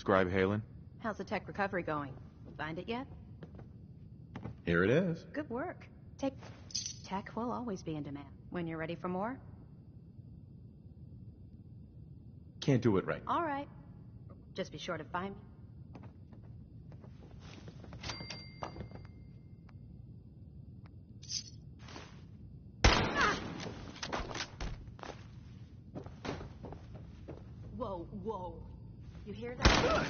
Scribe Halen? How's the tech recovery going? Find it yet? Here it is. Good work. Tech will always be in demand. When you're ready for more? Can't do it right now. All right. Just be sure to find me. Whoa, whoa. You hear that?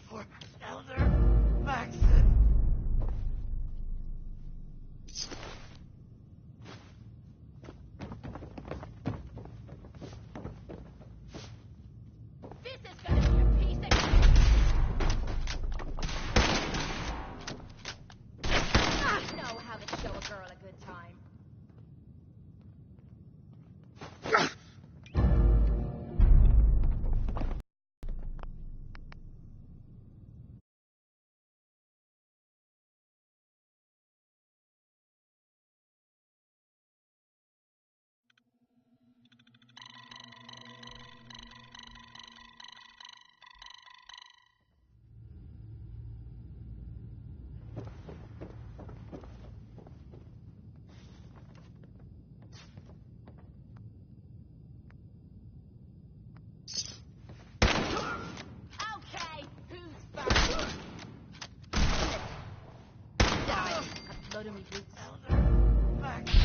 For Elder Maxon. This is gonna be a piece of... I know how to show a girl a good time. Okay, who's first? Die. Uploading me boots. Elder Maxon.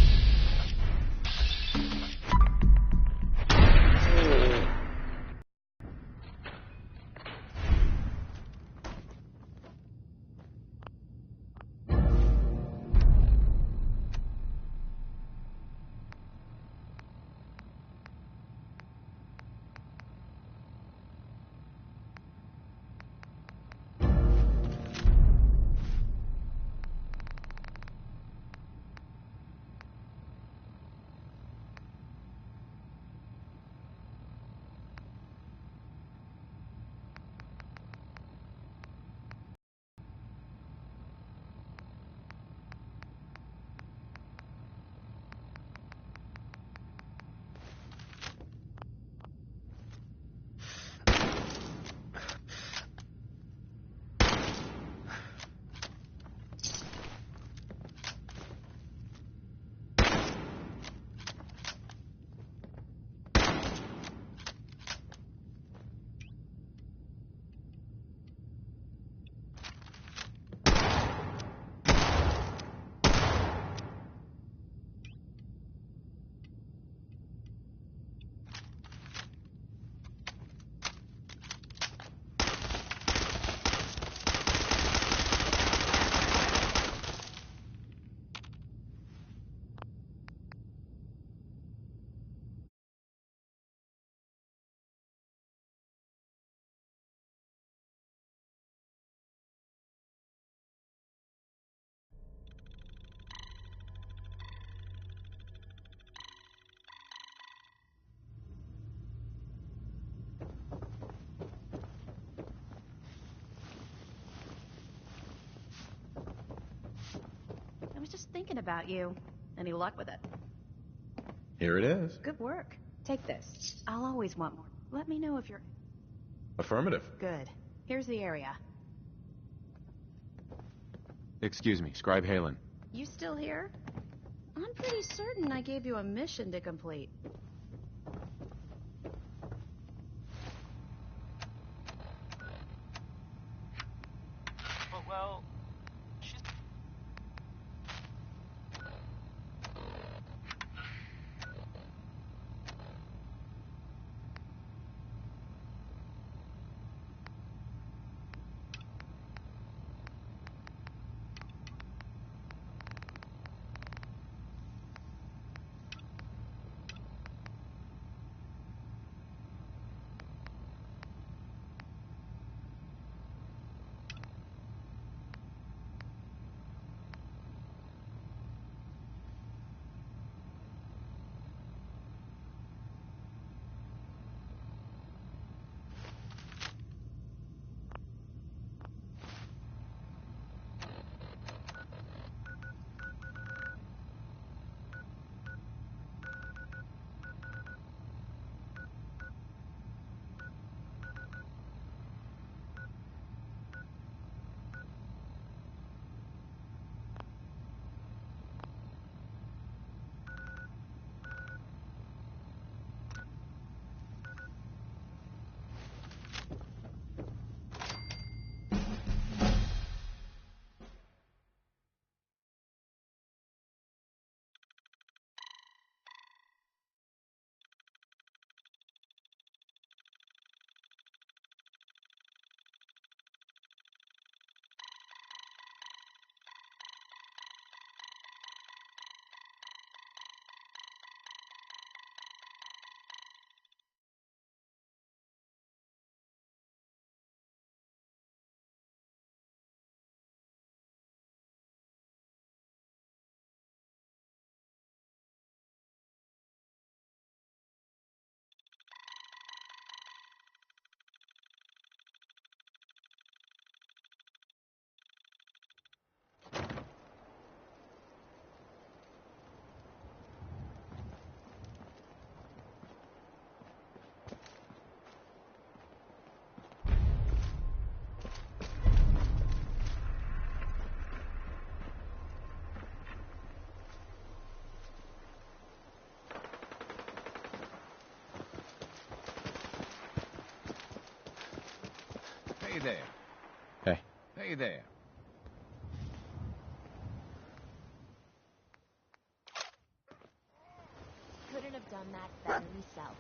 I was just thinking about you. Any luck with it? Here it is. Good work. Take this. I'll always want more. Let me know if you're... Affirmative. Good. Here's the area. Excuse me, Scribe Halen. You still here? I'm pretty certain I gave you a mission to complete. Well, she's... Hey there. Hey. Hey there. Couldn't have done that better myself.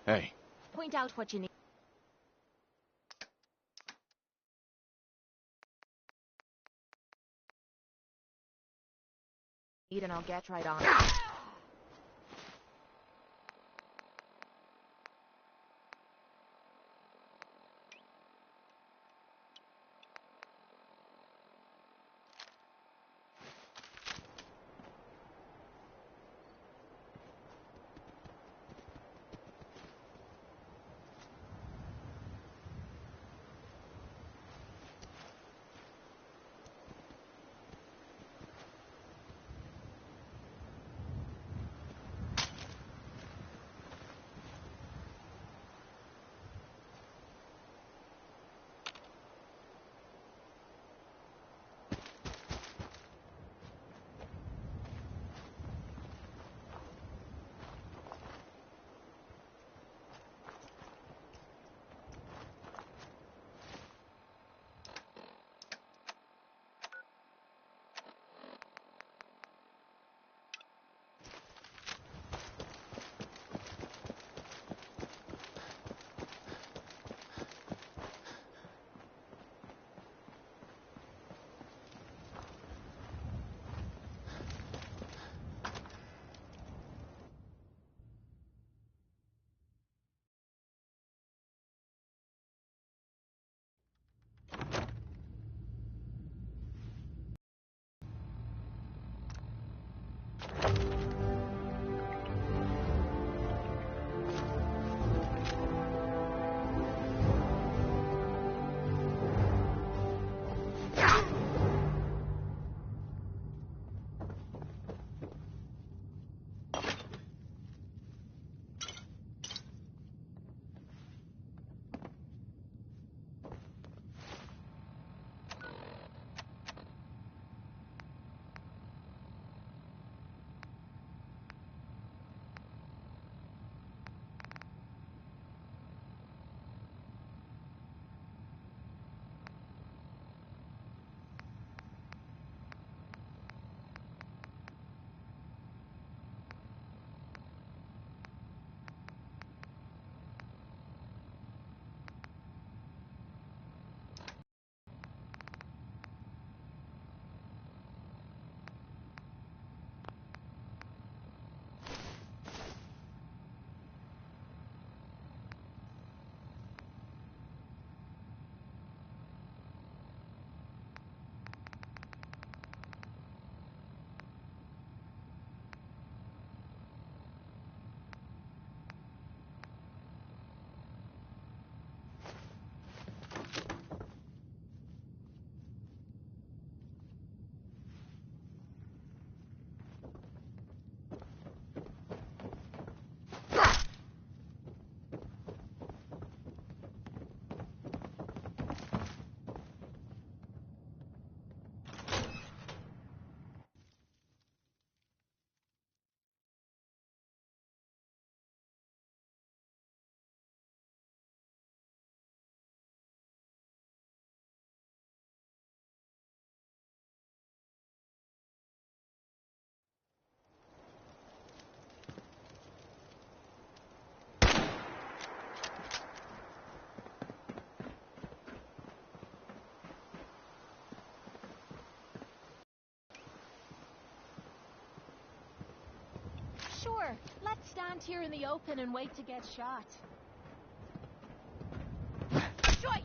Hey. Point out what you need. And I'll get right on it. Sure, let's stand here in the open and wait to get shot. Joyce!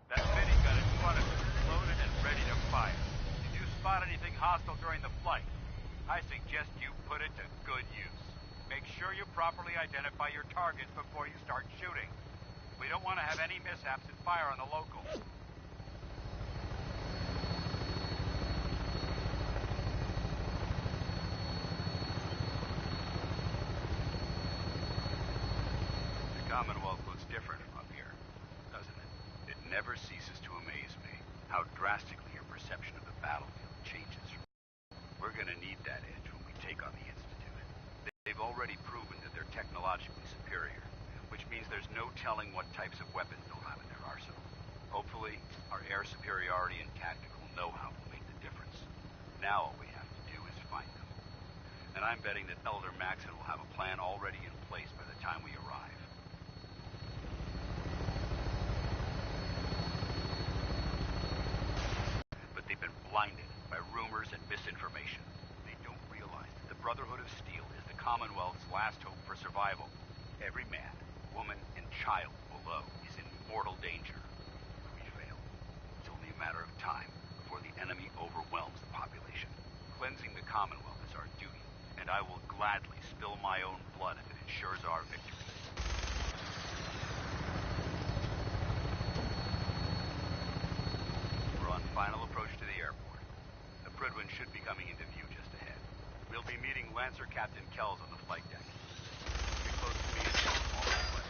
That minigun in front of you. hostile during the flight. I suggest you put it to good use. Make sure you properly identify your targets before you start shooting. We don't want to have any mishaps and fire on the locals. The Commonwealth looks different from up here, doesn't it? It never ceases to amaze me how drastically your perception of the battlefield changes. We're gonna need that edge when we take on the Institute. They've already proven that they're technologically superior, which means there's no telling what types of weapons they'll have in their arsenal. Hopefully, our air superiority and tactical know-how will make the difference. Now all we have to do is find them. And I'm betting that Elder Maxon will have a plan already in place by the time we arrive. But they've been blinded by rumors and misinformation. They don't realize that the Brotherhood of Steel is the Commonwealth's last hope for survival. Every man, woman, and child below is in mortal danger. If we fail, it's only a matter of time before the enemy overwhelms the population. Cleansing the Commonwealth is our duty, and I will gladly spill my own blood if it ensures our victory. We're on final approach to the airport. The Prydwen should be coming into view just ahead. We'll be meeting Lancer Captain Kells on the flight deck. Be close to me and Kells all the way.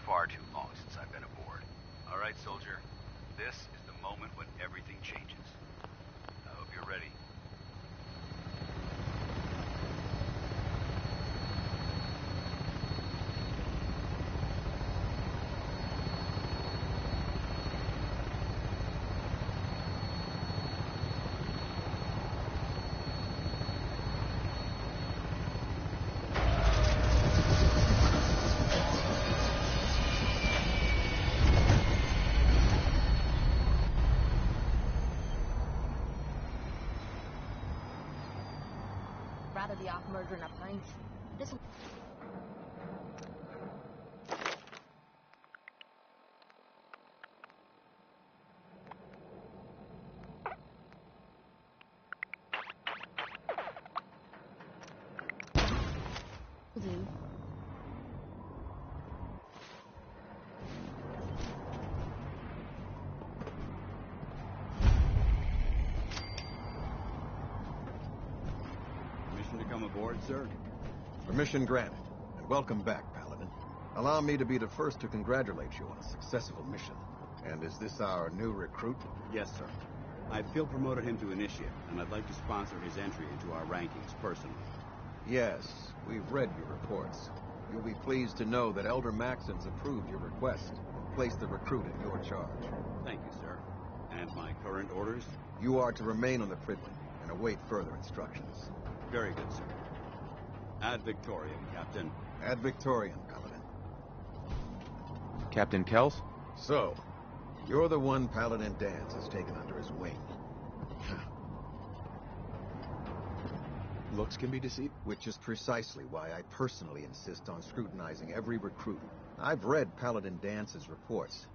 Far too long since I've been aboard. All right, soldier. This is the moment when everything changes. I hope you're ready. Rather be off murdering a pint. This will do. Permission to come aboard, sir? Permission granted. And welcome back, Paladin. Allow me to be the first to congratulate you on a successful mission. And is this our new recruit? Yes, sir. I field promoted him to initiate, and I'd like to sponsor his entry into our rankings personally. Yes, we've read your reports. You'll be pleased to know that Elder Maxon's approved your request and placed the recruit in your charge. Thank you, sir. And my current orders? You are to remain on the Prydwen and await further instructions. Very good, sir. Ad Victoriam, Captain. Ad Victoriam, Paladin. Captain Kells? So, you're the one Paladin Danse has taken under his wing. Looks can be deceiving. Which is precisely why I personally insist on scrutinizing every recruit I've read Paladin Dance's reports.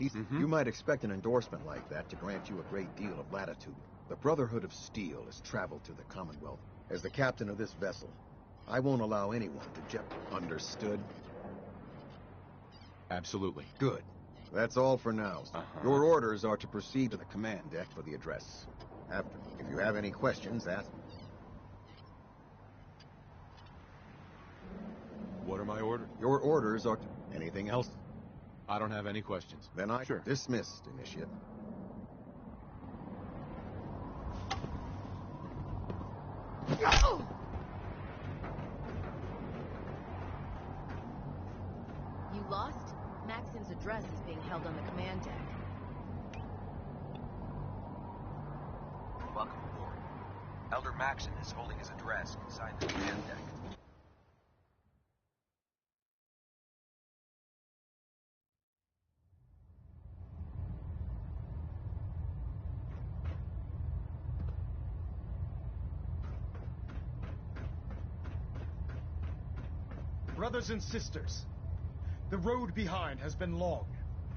Mm-hmm. You might expect an endorsement like that to grant you a great deal of latitude. The Brotherhood of Steel has traveled to the Commonwealth. As the captain of this vessel, I won't allow anyone to jeopardize. Understood? Absolutely. Good. That's all for now. Your orders are to proceed to the command deck for the address. After, if you have any questions, ask me. What are my orders? Your orders are to... Anything else? I don't have any questions. Then I... Sure. Dismissed, Initiate. You lost? Maxon's address is being held on the command deck. Welcome aboard. Elder Maxon is holding his address inside the command deck. Brothers and sisters, the road behind has been long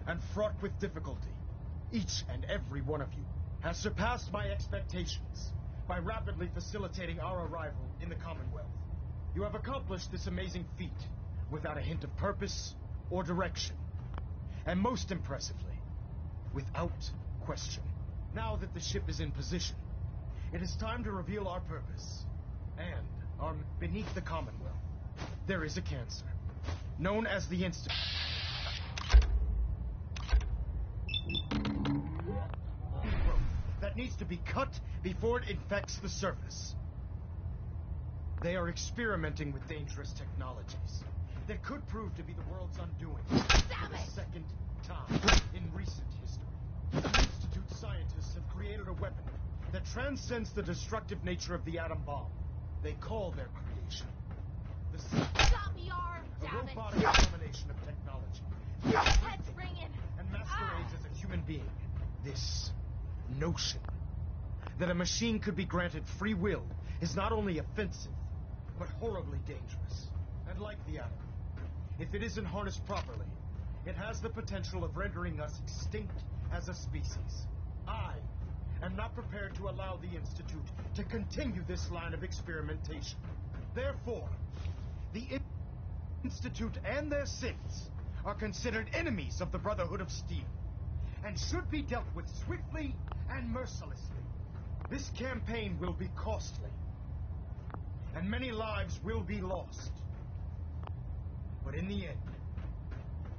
and fraught with difficulty. Each and every one of you has surpassed my expectations by rapidly facilitating our arrival in the Commonwealth. You have accomplished this amazing feat without a hint of purpose or direction. And most impressively, without question. Now that the ship is in position, it is time to reveal our purpose. And beneath the Commonwealth, there is a cancer, known as the Institute. That needs to be cut before it infects the surface. They are experimenting with dangerous technologies that could prove to be the world's undoing for the second time in recent history. The Institute scientists have created a weapon that transcends the destructive nature of the atom bomb. They call their creation the Stop me, arm! a Damn it! robotic combination of technology Head's ringing! and masquerades as a human being. This notion that a machine could be granted free will is not only offensive, but horribly dangerous. And like the atom, if it isn't harnessed properly, it has the potential of rendering us extinct as a species. I am not prepared to allow the Institute to continue this line of experimentation. Therefore, the Institute and their sins are considered enemies of the Brotherhood of Steel, and should be dealt with swiftly and mercilessly. This campaign will be costly, and many lives will be lost. But in the end,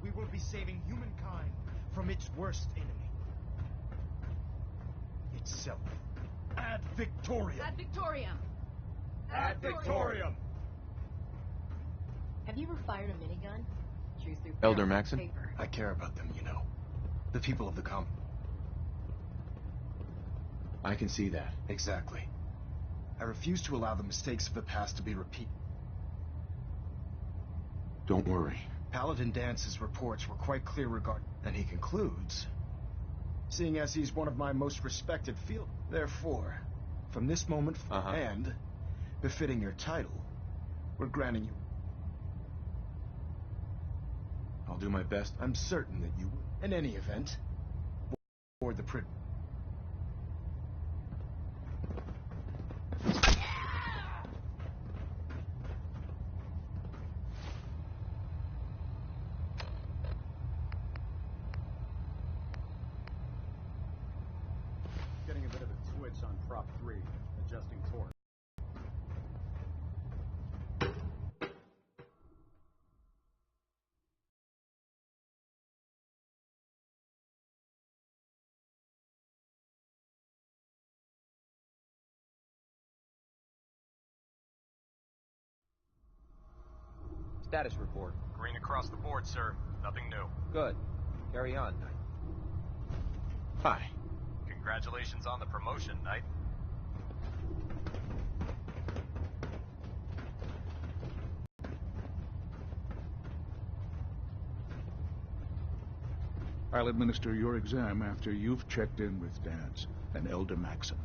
we will be saving humankind from its worst enemy. Itself. Ad Victoriam! Ad Victoriam! Ad Victoriam! Have you ever fired a minigun? Choose through Elder barrel Maxon? paper. I care about them, you know. The people of the Commonwealth. I can see that. Exactly. I refuse to allow the mistakes of the past to be repeated. Don't worry. Paladin Dance's reports were quite clear regarding... And he concludes, seeing as he's one of my most respected field... Therefore, from this moment and, befitting your title, we're granting you... I'll do my best. I'm certain that you will. In any event, board the pri... Getting a bit of a twitch on prop 3, adjusting torque. Status report. Green across the board, sir. Nothing new. Good. Carry on, Knight. Hi. Congratulations on the promotion, Knight. I'll administer your exam after you've checked in with Dance and Elder Maxon.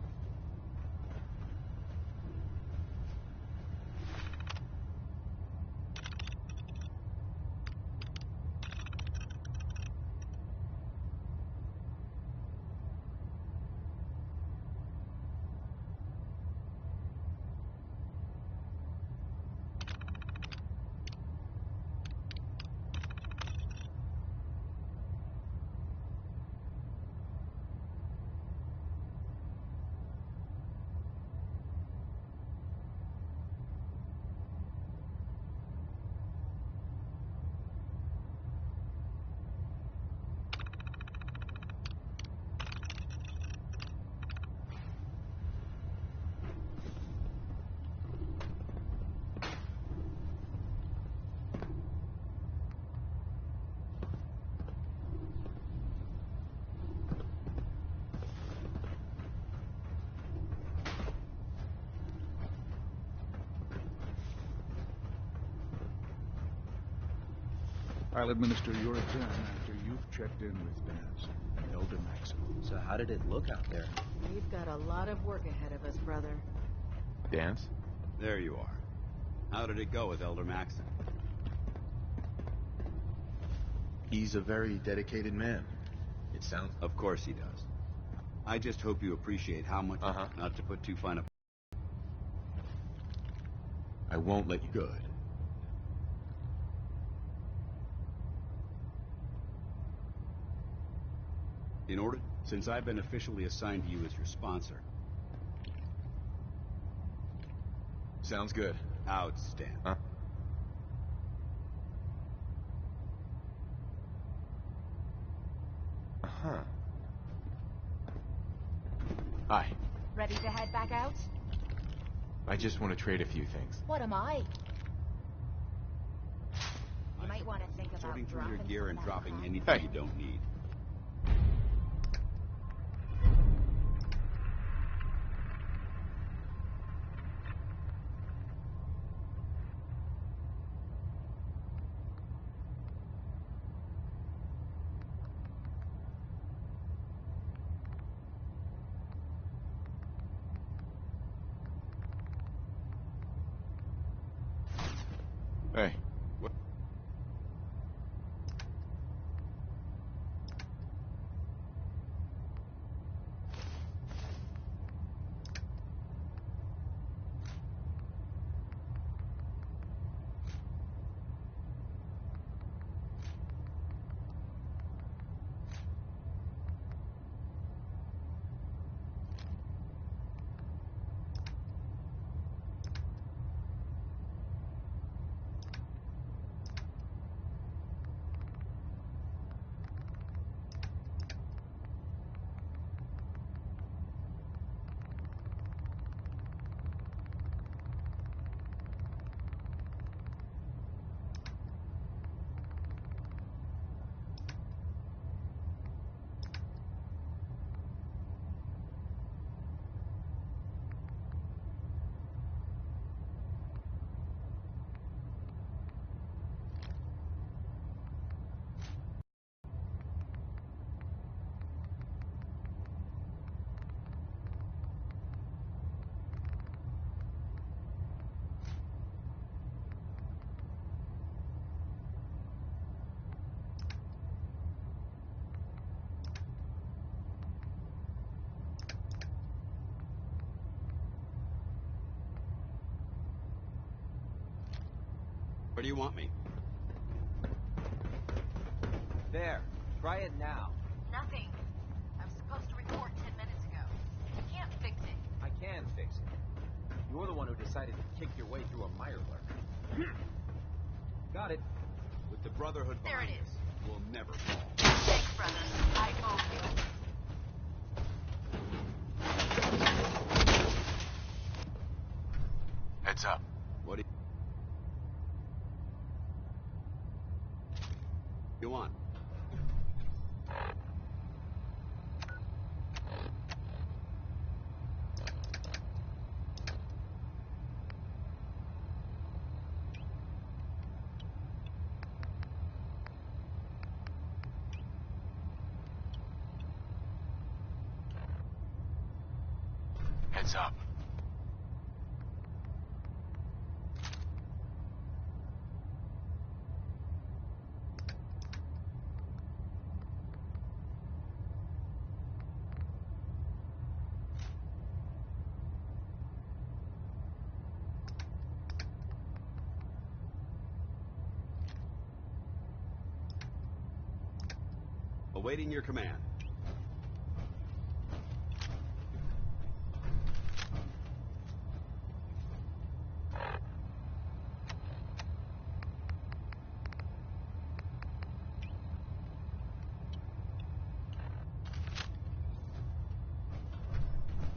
I'll administer your exam after you've checked in with Dance and Elder Maxim. So how did it look out there? We've got a lot of work ahead of us, brother. Dance? There you are. How did it go with Elder Maxon? He's a very dedicated man. It sounds... Of course he does. I just hope you appreciate how much... Not to put too fine a... I won't let you... Good. In order... Since I've been officially assigned to you as your sponsor... Sounds good. Outstanding. Huh? Uh-huh. Hi. Ready to head back out? I just want to trade a few things. What am I? You might want to think about Sorting through your dropping gear some and of that dropping crap. anything you don't need. Hey. What? Where do you want me? There. Try it now. Nothing. I was supposed to report 10 minutes ago. You can't fix it. I can fix it. You're the one who decided to kick your way through a Mirelurk. Got it. With the Brotherhood There behind it is. us, we'll never fall. Thanks, brother. I owe you. Heads up. What do you want? Heads up. Awaiting your command.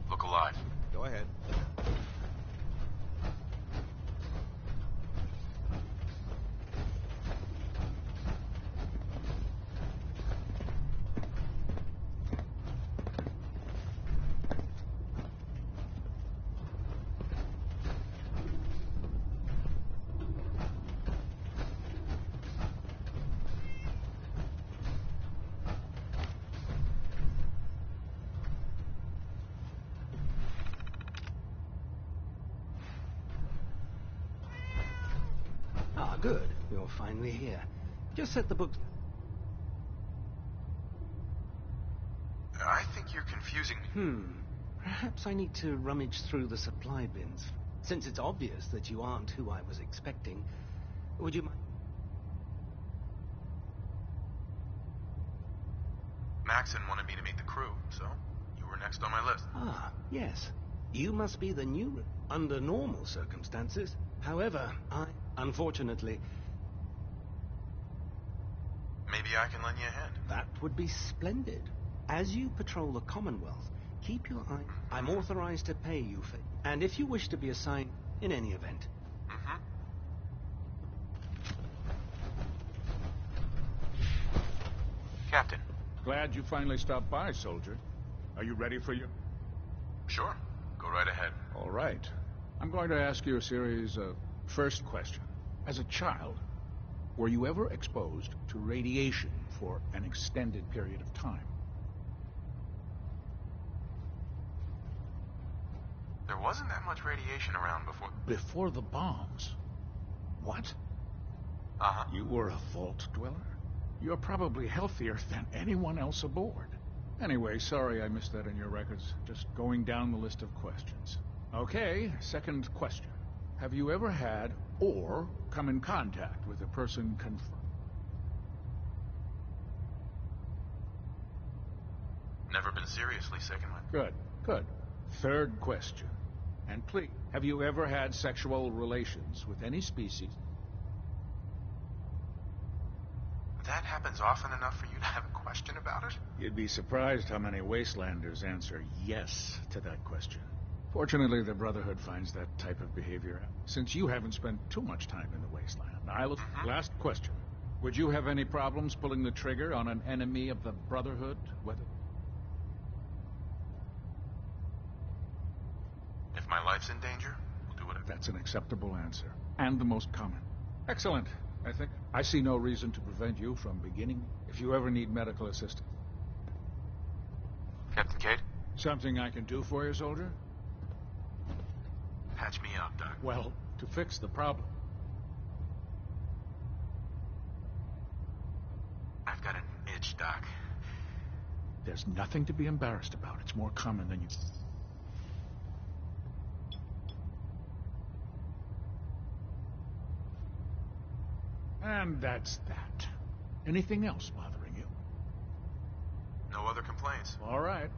Look alive. Go ahead. Good. You're finally here. Just set the book... I think you're confusing me. Perhaps I need to rummage through the supply bins. Since it's obvious that you aren't who I was expecting, would you mind... Maxon wanted me to meet the crew, so you were next on my list. Ah, yes. You must be the new... under normal circumstances. However, unfortunately... Maybe I can lend you a hand. That would be splendid. As you patrol the Commonwealth, keep your eye... I'm authorized to pay you for... And if you wish to be assigned in any event... Captain. Glad you finally stopped by, soldier. Are you ready for your... Sure. Go right ahead. All right. I'm going to ask you a series of first question. As a child, were you ever exposed to radiation for an extended period of time? There wasn't that much radiation around before... Before the bombs? What? Uh-huh. You were a vault dweller? You're probably healthier than anyone else aboard. Anyway, sorry I missed that in your records. Just going down the list of questions. Okay, second question. Have you ever had or come in contact with a person confirmed? Never been seriously sick in my... Good, good. Third question. And please, have you ever had sexual relations with any species? That happens often enough for you to have a question about it? You'd be surprised how many wastelanders answer yes to that question. Fortunately, the Brotherhood finds that type of behavior. Since you haven't spent too much time in the wasteland, Last question. Would you have any problems pulling the trigger on an enemy of the Brotherhood? Whether... If my life's in danger, we'll do whatever. That's an acceptable answer. And the most common. Excellent. I see no reason to prevent you from beginning if you ever need medical assistance. Captain Cade? Something I can do for you, soldier? Patch me up, Doc. Well, to fix the problem. I've got an itch, Doc. There's nothing to be embarrassed about. It's more common than you... And that's that. Anything else bothering you? No other complaints. All right.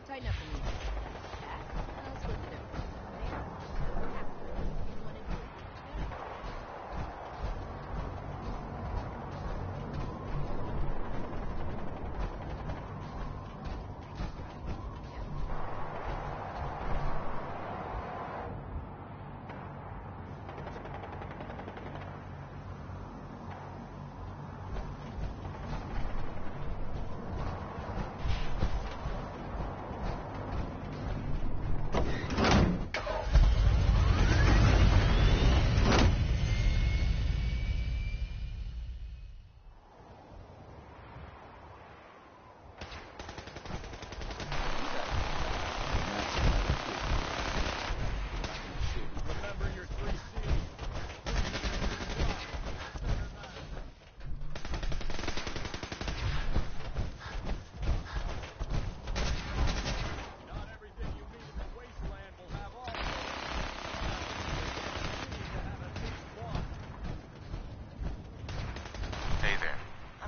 Tighten up the music. I'll split the difference. There. We're happy. You want to do it?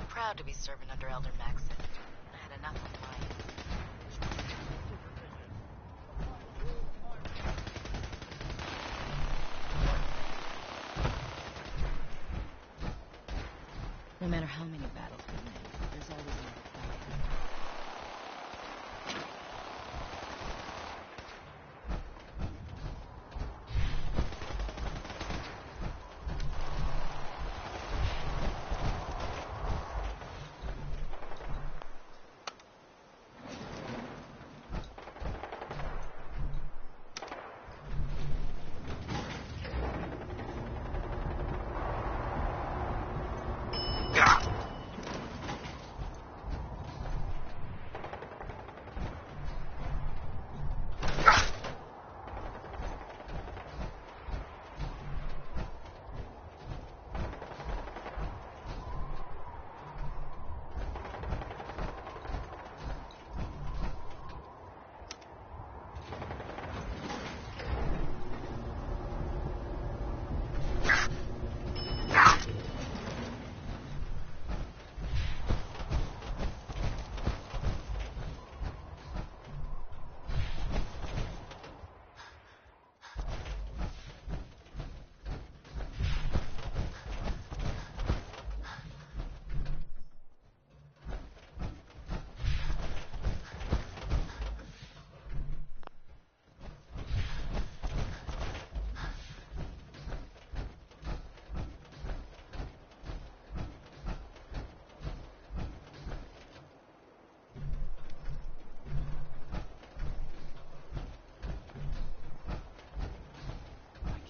Proud to be serving under Elder Maxon. I had enough of mine. No matter how many battles we win, there's always another fight.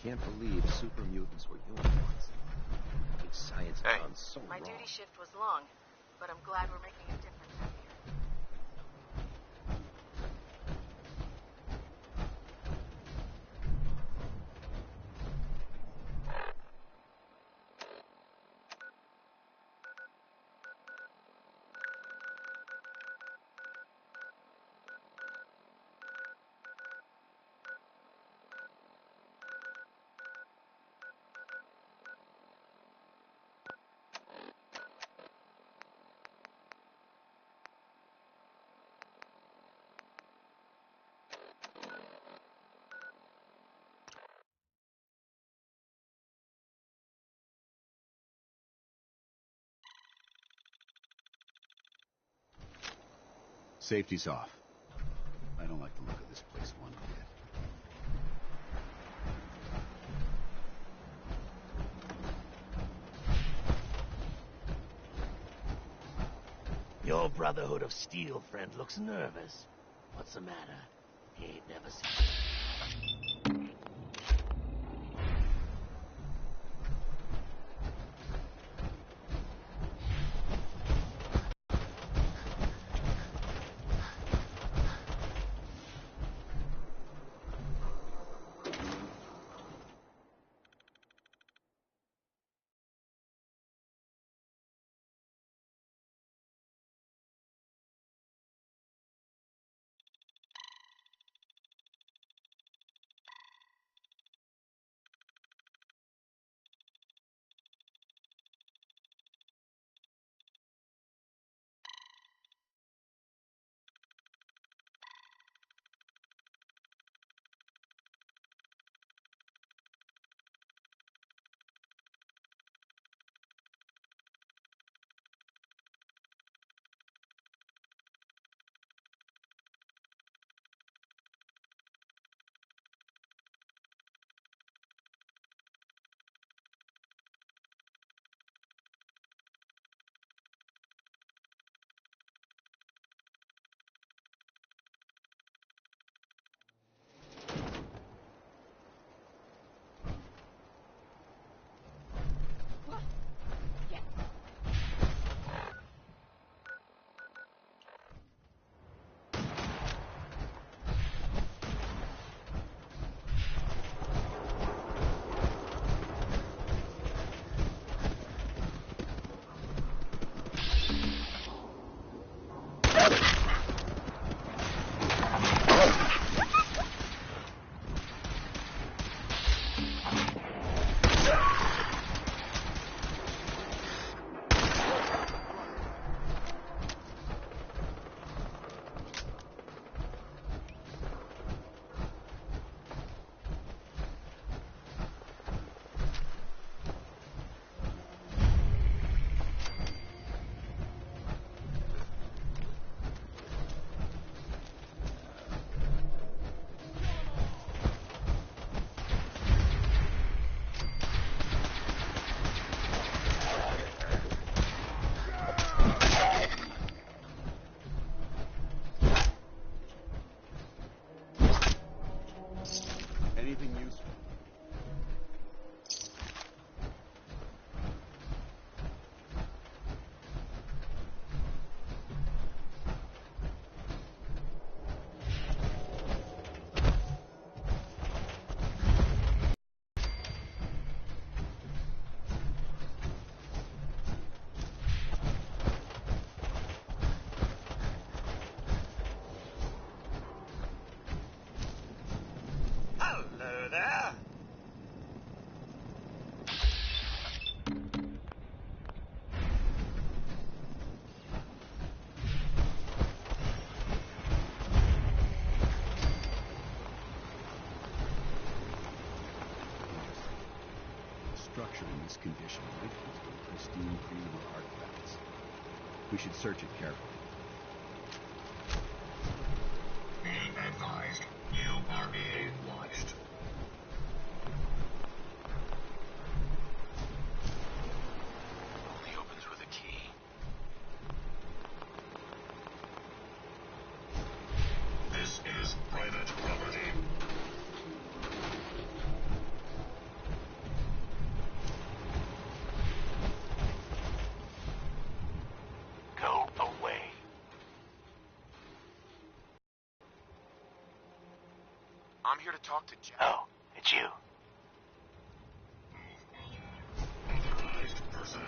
I can't believe super mutants were unicorns. Think science has gone so My wrong. duty shift was long, but I'm glad we're making a difference out here. Safety's off. I don't like the look of this place one bit. Your Brotherhood of Steel friend looks nervous. What's the matter? He ain't never seen... structure in this condition with pristine pre-war artifacts. We should search it carefully. Be advised, you are being watched. Only opens with a key. This is private property. Go away. I'm here to talk to Jack. Oh, it's you. Authorized personnel.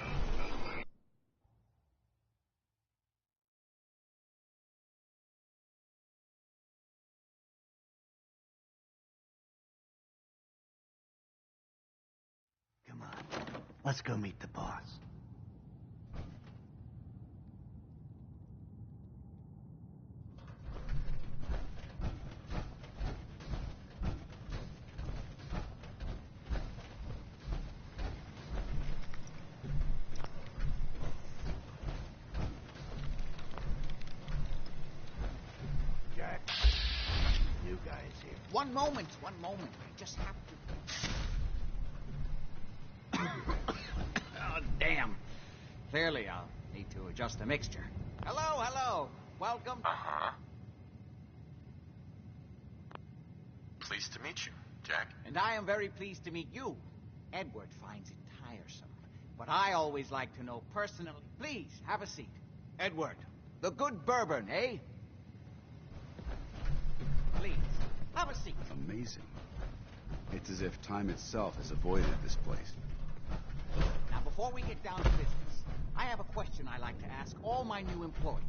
Come on. Let's go meet the boss. Jack. You guys here. One moment. I just have to... Oh, damn. Clearly, I'll need to adjust the mixture. Hello. Welcome. Uh-huh. Pleased to meet you, Jack. And I am very pleased to meet you. Edward finds it tiresome, but I always like to know personally. Please, have a seat. Edward, the good bourbon, eh? Please, have a seat. Amazing. It's as if time itself has avoided this place. Now, before we get down to business, I have a question I like to ask all my new employees.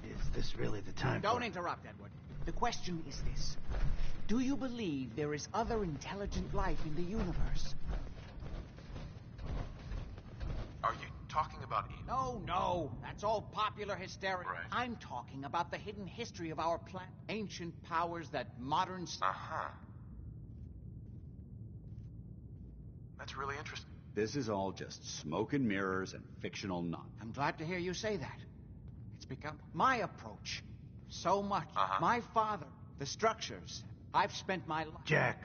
Is this really the time Don't interrupt, Edward. The question is this. Do you believe there is other intelligent life in the universe? Are you talking about Eden? No. That's all popular hysteria. Right. I'm talking about the hidden history of our planet. Ancient powers that modern... Uh-huh. That's really interesting. This is all just smoke and mirrors and fictional nonsense. I'm glad to hear you say that. It's become my approach. So much. Uh-huh. My father, the structures. I've spent my life... Jack,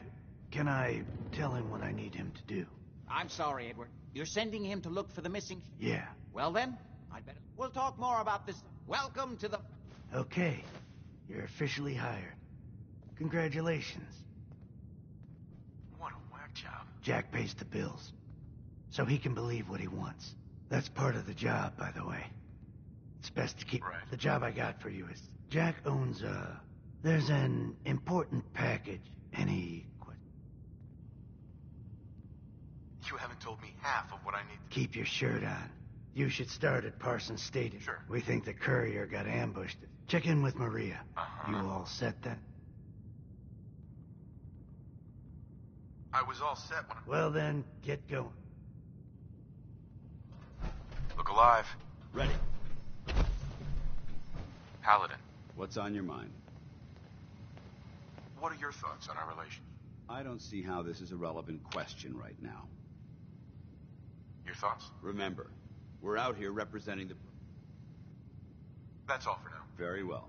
can I tell him what I need him to do? I'm sorry, Edward. You're sending him to look for the missing... Yeah. Well then, I'd better... We'll talk more about this. Welcome to the... Okay. You're officially hired. Congratulations. What a whack job. Jack pays the bills, so he can believe what he wants. That's part of the job, by the way. It's best to keep... Right. The job I got for you is... Jack owns, there's an important package. Any questions? You haven't told me half of what I need to... Keep your shirt on. You should start at Parsons Stadium. Sure. We think the courier got ambushed. Check in with Maria. Uh-huh. You all set then? I was all set when I... Well then, get going. Look alive. Ready. Paladin, What's on your mind? what are your thoughts on our relation? I don't see how this is a relevant question right now. Your thoughts? Remember, we're out here representing the... That's all for now. Very well.